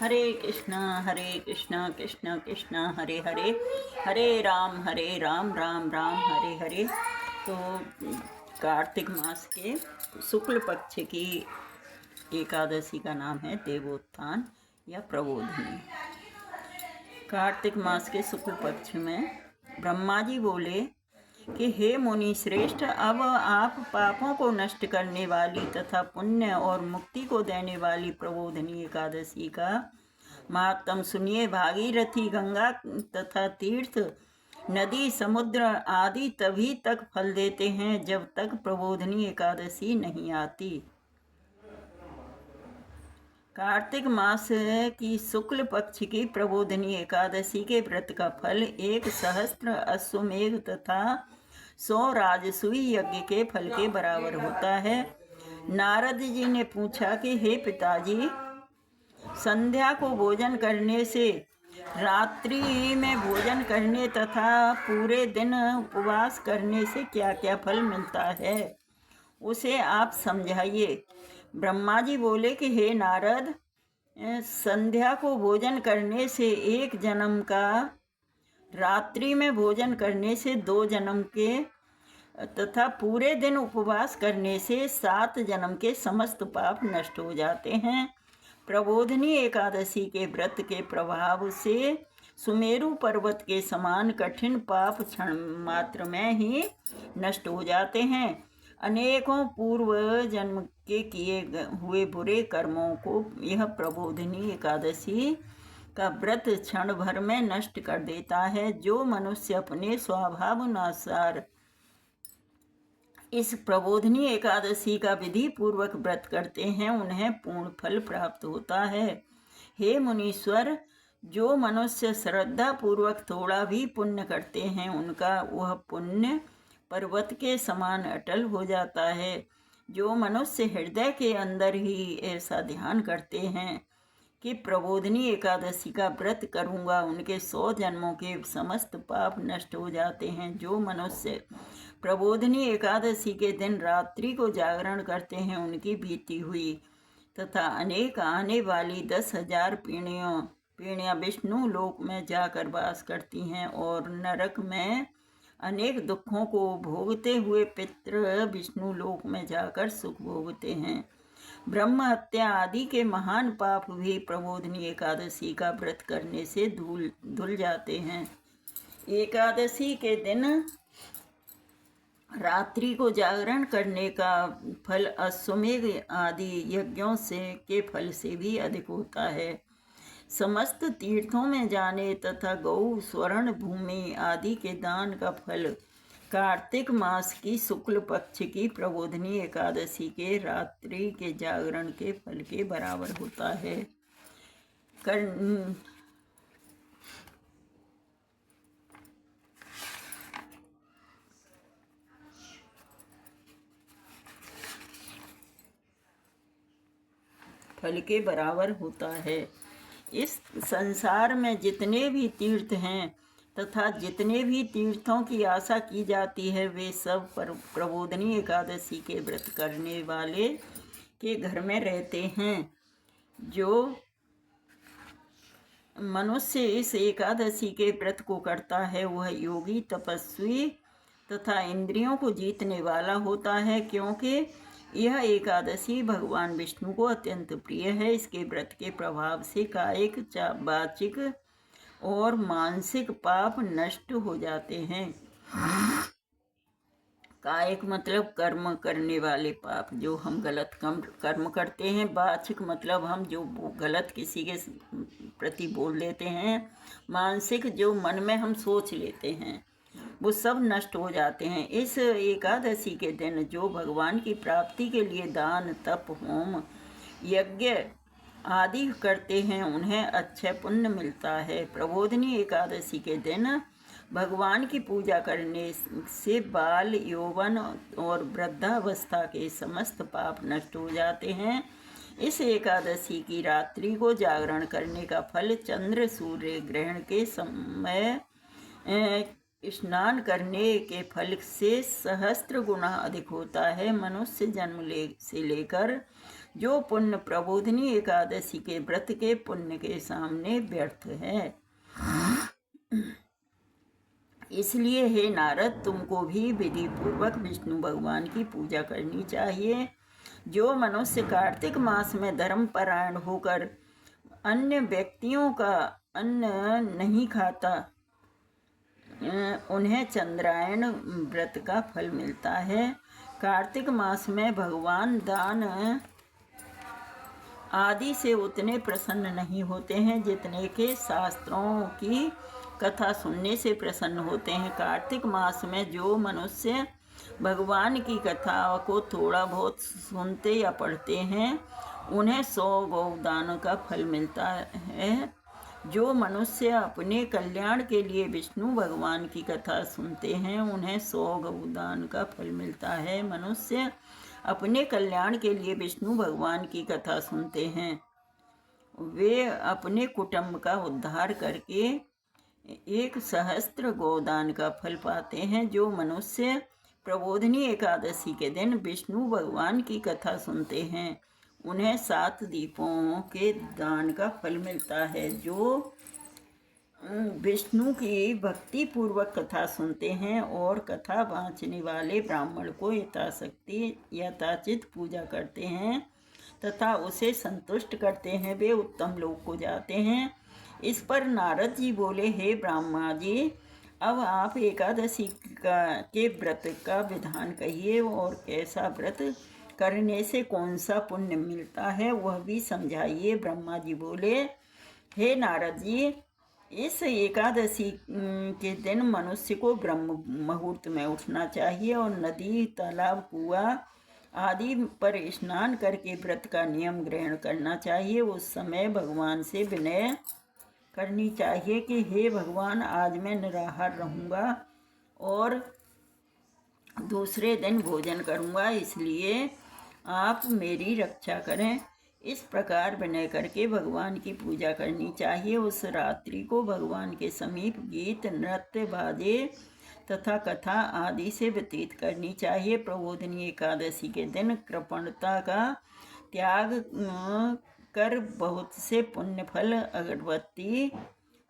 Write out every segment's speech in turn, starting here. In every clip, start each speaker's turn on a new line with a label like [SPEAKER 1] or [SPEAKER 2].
[SPEAKER 1] हरे कृष्णा कृष्ण कृष्ण हरे हरे, हरे राम राम हरे हरे। तो कार्तिक मास के शुक्ल पक्ष की एकादशी का नाम है देवोत्थान या प्रबोधिनी। कार्तिक मास के शुक्ल पक्ष में ब्रह्मा जी बोले कि हे मुनि श्रेष्ठ, अब आप पापों को नष्ट करने वाली तथा पुण्य और मुक्ति को देने वाली प्रबोधिनी एकादशी का महात्म सुनिए। भागीरथी, गंगा तथा तीर्थ, नदी, समुद्र आदि तभी तक फल देते हैं जब तक प्रबोधिनी एकादशी नहीं आती। कार्तिक मास की शुक्ल पक्ष की प्रबोधिनी एकादशी के व्रत का फल 1,000 अश्वमेघ तथा 100 राजसूय यज्ञ के फल के बराबर होता है। नारद जी ने पूछा कि हे पिताजी, संध्या को भोजन करने से, रात्रि में भोजन करने तथा पूरे दिन उपवास करने से क्या क्या फल मिलता है, उसे आप समझाइए। ब्रह्मा जी बोले कि हे नारद, संध्या को भोजन करने से 1 जन्म का, रात्रि में भोजन करने से 2 जन्म के तथा पूरे दिन उपवास करने से 7 जन्म के समस्त पाप नष्ट हो जाते हैं। प्रबोधिनी एकादशी के व्रत के प्रभाव से सुमेरु पर्वत के समान कठिन पाप क्षण मात्र में ही नष्ट हो जाते हैं। अनेकों पूर्व जन्म के किए हुए बुरे कर्मों को यह प्रबोधिनी एकादशी का व्रत क्षण भर में नष्ट कर देता है। जो मनुष्य अपने स्वभावानुसार इस प्रबोधिनी एकादशी का विधि पूर्वक व्रत करते हैं, उन्हें पूर्ण फल प्राप्त होता है। हे मुनीश्वर, जो मनुष्य श्रद्धा पूर्वक थोड़ा भी पुण्य करते हैं, उनका वह पुण्य पर्वत के समान अटल हो जाता है। जो मनुष्य हृदय के अंदर ही ऐसा ध्यान करते हैं कि प्रबोधिनी एकादशी का व्रत करूँगा, उनके 100 जन्मों के समस्त पाप नष्ट हो जाते हैं। जो मनुष्य प्रबोधिनी एकादशी के दिन रात्रि को जागरण करते हैं, उनकी बीती हुई तथा अनेक आने वाली 10,000 पीढ़ियाँ विष्णु लोक में जाकर वास करती हैं और नरक में अनेक दुखों को भोगते हुए पितृ विष्णु लोक में जाकर सुख भोगते हैं। ब्रह्म हत्या आदि के महान पाप भी प्रबोधिनी एकादशी का व्रत करने से धुल जाते हैं। एकादशी के दिन रात्रि को जागरण करने का फल अश्वमेघ आदि यज्ञों के फल से भी अधिक होता है। समस्त तीर्थों में जाने तथा गौ, स्वर्ण भूमि आदि के दान का फल कार्तिक मास की शुक्ल पक्ष की प्रबोधिनी एकादशी के रात्रि के जागरण के फल के बराबर होता है। फल के बराबर होता है। इस संसार में जितने भी तीर्थ हैं तथा जितने भी तीर्थों की आशा की जाती है, वे सब प्रबोधिनी एकादशी के व्रत करने वाले के घर में रहते हैं। जो मनुष्य इस एकादशी के व्रत को करता है, वह योगी, तपस्वी तथा इंद्रियों को जीतने वाला होता है, क्योंकि यह एकादशी भगवान विष्णु को अत्यंत प्रिय है। इसके व्रत के प्रभाव से कायिक, वाचिक और मानसिक पाप नष्ट हो जाते हैं। कायिक मतलब कर्म करने वाले पाप, जो हम गलत कर्म करते हैं। वाचिक मतलब हम जो गलत किसी के प्रति बोल लेते हैं। मानसिक, जो मन में हम सोच लेते हैं, वो सब नष्ट हो जाते हैं। इस एकादशी के दिन जो भगवान की प्राप्ति के लिए दान, तप, होम, यज्ञ आदि करते हैं, उन्हें अच्छे पुण्य मिलता है। प्रबोधिनी एकादशी के दिन भगवान की पूजा करने से बाल, यौवन और वृद्धावस्था के समस्त पाप नष्ट हो जाते हैं। इस एकादशी की रात्रि को जागरण करने का फल चंद्र सूर्य ग्रहण के समय स्नान करने के फल से 1,000 गुना अधिक होता है। मनुष्य जन्म से लेकर जो पुण्य प्रबोधिनी एकादशी के व्रत के पुण्य के सामने व्यर्थ है। इसलिए हे नारद, तुमको भी विधि पूर्वक विष्णु भगवान की पूजा करनी चाहिए। जो मनुष्य कार्तिक मास में धर्मपरायण होकर अन्य व्यक्तियों का अन्न नहीं खाता, उन्हें चंद्रायण व्रत का फल मिलता है। कार्तिक मास में भगवान दान आदि से उतने प्रसन्न नहीं होते हैं जितने के शास्त्रों की कथा सुनने से प्रसन्न होते हैं। कार्तिक मास में जो मनुष्य भगवान की कथा को थोड़ा बहुत सुनते या पढ़ते हैं, उन्हें 100 गौदान का फल मिलता है। जो मनुष्य अपने कल्याण के लिए विष्णु भगवान की कथा सुनते हैं, उन्हें 100 गौदान का फल मिलता है। मनुष्य अपने कल्याण के लिए विष्णु भगवान की कथा सुनते हैं, वे अपने कुटुंब का उद्धार करके 1,000 गोदान का फल पाते हैं। जो मनुष्य प्रबोधिनी एकादशी के दिन विष्णु भगवान की कथा सुनते हैं, उन्हें 7 दीपों के दान का फल मिलता है। जो विष्णु की भक्ति पूर्वक कथा सुनते हैं और कथा वांचने वाले ब्राह्मण को यथाशक्ति यथाचित पूजा करते हैं तथा उसे संतुष्ट करते हैं, वे उत्तम लोक को जाते हैं। इस पर नारद जी बोले, हे ब्रह्मा जी, अब आप एकादशी के व्रत का विधान कहिए और कैसा व्रत करने से कौन सा पुण्य मिलता है वह भी समझाइए। ब्रह्मा जी बोले, हे नारद जी, इस एकादशी के दिन मनुष्य को ब्रह्म मुहूर्त में उठना चाहिए और नदी, तालाब, कुआं आदि पर स्नान करके व्रत का नियम ग्रहण करना चाहिए। उस समय भगवान से विनय करनी चाहिए कि हे भगवान, आज मैं निराहार रहूँगा और दूसरे दिन भोजन करूँगा, इसलिए आप मेरी रक्षा करें। इस प्रकार विनय करके भगवान की पूजा करनी चाहिए। उस रात्रि को भगवान के समीप गीत, नृत्य, बाजे तथा कथा आदि से व्यतीत करनी चाहिए। प्रबोधिनी एकादशी के दिन कृपणता का त्याग कर बहुत से पुण्य फल, अगरबत्ती,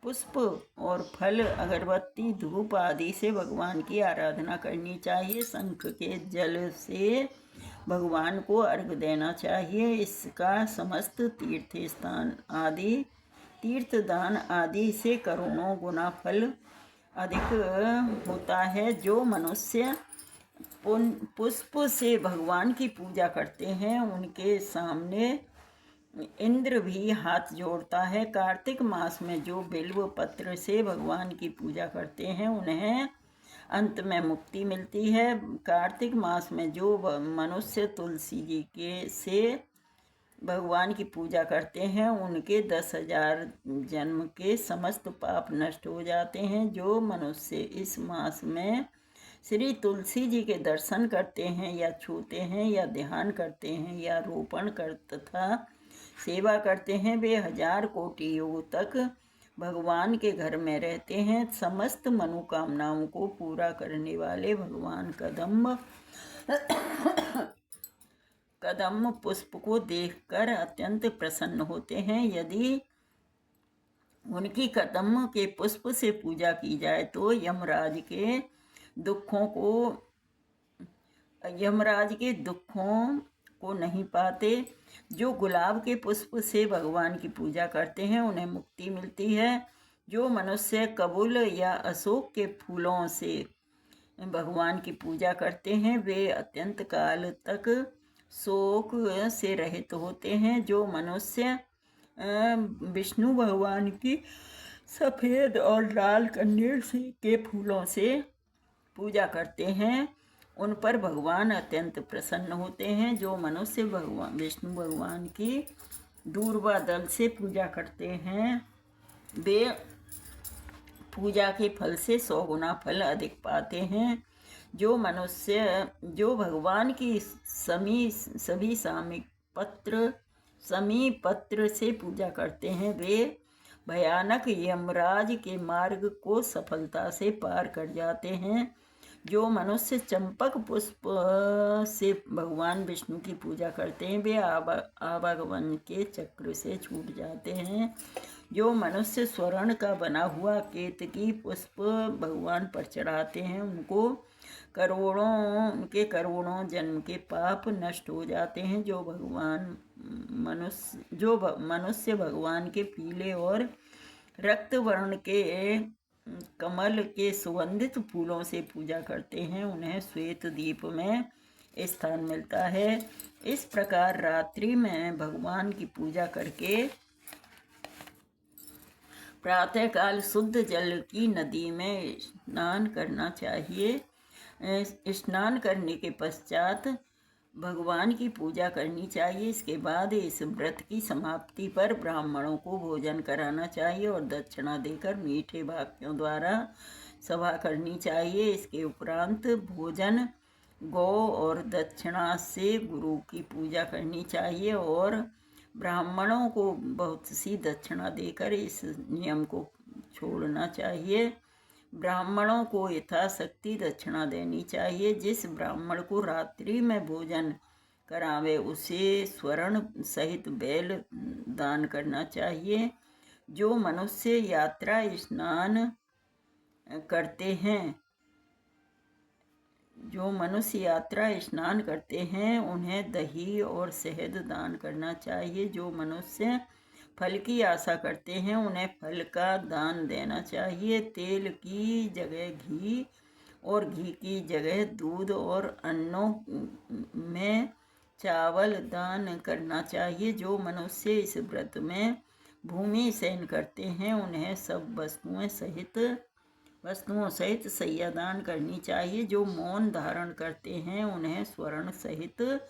[SPEAKER 1] पुष्प और फल, अगरबत्ती, धूप आदि से भगवान की आराधना करनी चाहिए। शंख के जल से भगवान को अर्घ देना चाहिए। इसका समस्त तीर्थदान आदि से करोड़ों गुना फल अधिक होता है। जो मनुष्य पुष्प से भगवान की पूजा करते हैं, उनके सामने इंद्र भी हाथ जोड़ता है। कार्तिक मास में जो बिल्व पत्र से भगवान की पूजा करते हैं, उन्हें अंत में मुक्ति मिलती है। कार्तिक मास में जो मनुष्य तुलसी जी से भगवान की पूजा करते हैं, उनके 10,000 जन्म के समस्त पाप नष्ट हो जाते हैं। जो मनुष्य इस मास में श्री तुलसी जी के दर्शन करते हैं या छूते हैं या ध्यान करते हैं या रोपण कर तथा सेवा करते हैं, वे 1000 कोटि युग तक भगवान के घर में रहते हैं। समस्त मनोकामनाओं को पूरा करने वाले भगवान कदम पुष्प को देखकर अत्यंत प्रसन्न होते हैं। यदि उनकी कदम के पुष्प से पूजा की जाए तो यमराज के दुखों को नहीं पाते। जो गुलाब के पुष्प से भगवान की पूजा करते हैं, उन्हें मुक्ति मिलती है। जो मनुष्य कबूल या अशोक के फूलों से भगवान की पूजा करते हैं, वे अत्यंत काल तक शोक से रहित होते हैं। जो मनुष्य विष्णु भगवान की सफ़ेद और लाल कनेर के फूलों से पूजा करते हैं, उन पर भगवान अत्यंत प्रसन्न होते हैं। जो मनुष्य विष्णु भगवान की दूर्वा दल से पूजा करते हैं, वे पूजा के फल से 100 गुना फल अधिक पाते हैं। जो मनुष्य जो भगवान की सभी समी पत्र से पूजा करते हैं, वे भयानक यमराज के मार्ग को सफलता से पार कर जाते हैं। जो मनुष्य चंपक पुष्प से भगवान विष्णु की पूजा करते हैं वे आवागमन के चक्र से छूट जाते हैं। जो मनुष्य स्वर्ण का बना हुआ केतकी पुष्प भगवान पर चढ़ाते हैं उनके करोड़ों जन्म के पाप नष्ट हो जाते हैं। जो मनुष्य भगवान के पीले और रक्त वर्ण के कमल के सुगंधित फूलों से पूजा करते हैं उन्हें श्वेत दीप में स्थान मिलता है। इस प्रकार रात्रि में भगवान की पूजा करके प्रातःकाल शुद्ध जल की नदी में स्नान करना चाहिए। स्नान करने के पश्चात भगवान की पूजा करनी चाहिए। इसके बाद इस व्रत की समाप्ति पर ब्राह्मणों को भोजन कराना चाहिए और दक्षिणा देकर मीठे वाक्यों द्वारा सभा करनी चाहिए। इसके उपरांत भोजन गौ और दक्षिणा से गुरु की पूजा करनी चाहिए और ब्राह्मणों को बहुत सी दक्षिणा देकर इस नियम को छोड़ना चाहिए। ब्राह्मणों को यथाशक्ति दक्षिणा देनी चाहिए। जिस ब्राह्मण को रात्रि में भोजन करावे उसे स्वर्ण सहित बैल दान करना चाहिए। जो मनुष्य यात्रा स्नान करते हैं उन्हें दही और शहद दान करना चाहिए। जो मनुष्य फल की आशा करते हैं उन्हें फल का दान देना चाहिए। तेल की जगह घी और घी की जगह दूध और अन्नों में चावल दान करना चाहिए। जो मनुष्य इस व्रत में भूमि शयन करते हैं उन्हें सब वस्तुओं सहित शैया दान करनी चाहिए। जो मौन धारण करते हैं उन्हें स्वर्ण सहित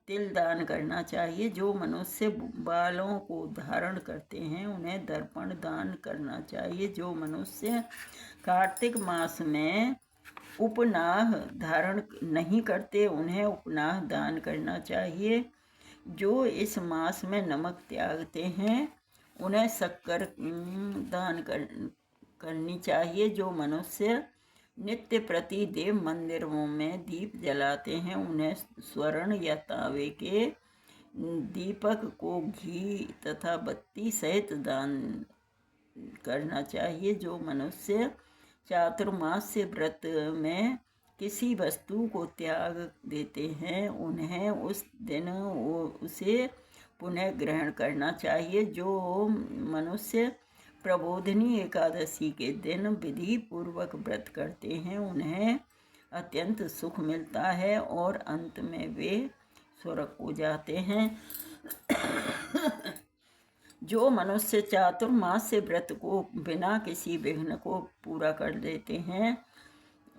[SPEAKER 1] तिल दान करना चाहिए। जो मनुष्य बालों को धारण करते हैं उन्हें दर्पण दान करना चाहिए। जो मनुष्य कार्तिक मास में उपनाह धारण नहीं करते उन्हें उपनाह दान करना चाहिए। जो इस मास में नमक त्यागते हैं उन्हें शक्कर दान करनी चाहिए। जो मनुष्य नित्य प्रति देव मंदिरों में दीप जलाते हैं उन्हें स्वर्ण या तांबे के दीपक को घी तथा बत्ती सहित दान करना चाहिए। जो मनुष्य चातुर्मास्य व्रत में किसी वस्तु को त्याग देते हैं उन्हें उस दिन उसे पुनः ग्रहण करना चाहिए। जो मनुष्य प्रबोधिनी एकादशी के दिन विधि पूर्वक व्रत करते हैं उन्हें अत्यंत सुख मिलता है और अंत में वे स्वर्ग को जाते हैं। जो मनुष्य चातुर्मास्य व्रत को बिना किसी विघ्न को पूरा कर देते हैं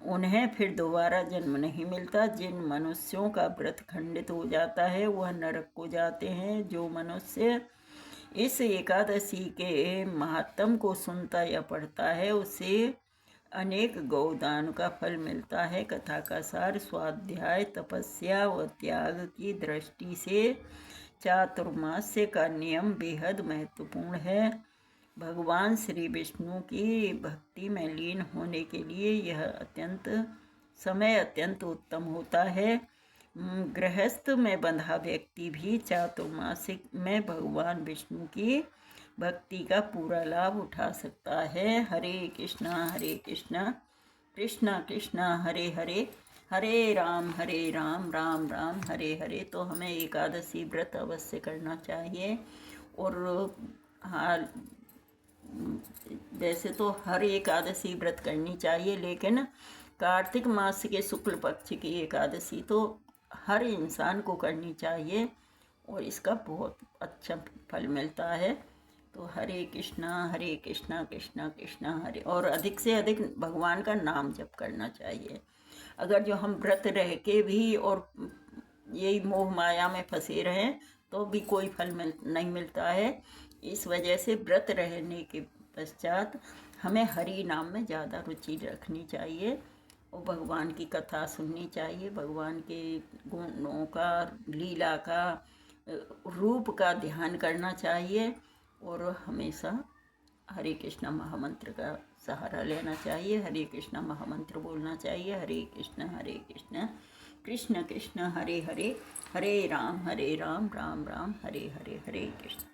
[SPEAKER 1] उन्हें फिर दोबारा जन्म नहीं मिलता। जिन मनुष्यों का व्रत खंडित हो जाता है वह नरक को जाते हैं। जो मनुष्य इस एकादशी के महात्म को सुनता या पढ़ता है उसे अनेक गौदान का फल मिलता है। कथा का सार स्वाध्याय तपस्या व त्याग की दृष्टि से चातुर्मास्य का नियम बेहद महत्वपूर्ण है। भगवान श्री विष्णु की भक्ति में लीन होने के लिए यह समय अत्यंत उत्तम होता है। गृहस्थ में बंधा व्यक्ति भी चातुर्मासिक में भगवान विष्णु की भक्ति का पूरा लाभ उठा सकता है। हरे कृष्णा कृष्णा कृष्णा हरे हरे, हरे राम राम राम हरे हरे। तो हमें एकादशी व्रत अवश्य करना चाहिए। और वैसे तो हर एकादशी व्रत करनी चाहिए लेकिन कार्तिक मास के शुक्ल पक्ष की एकादशी तो हर इंसान को करनी चाहिए और इसका बहुत अच्छा फल मिलता है। तो हरे कृष्णा कृष्णा कृष्णा हरे, और अधिक से अधिक भगवान का नाम जप करना चाहिए। अगर जो हम व्रत रह के भी और यही मोह माया में फंसे रहें तो भी कोई फल नहीं मिलता है। इस वजह से व्रत रहने के पश्चात हमें हरि नाम में ज़्यादा रुचि रखनी चाहिए और भगवान की कथा सुननी चाहिए। भगवान के गुणों का, लीला का, रूप का ध्यान करना चाहिए और हमेशा हरे कृष्णा महामंत्र का सहारा लेना चाहिए। हरे कृष्णा महामंत्र बोलना चाहिए। हरे कृष्ण कृष्ण कृष्ण हरे हरे, हरे राम राम राम हरे हरे, हरे कृष्ण।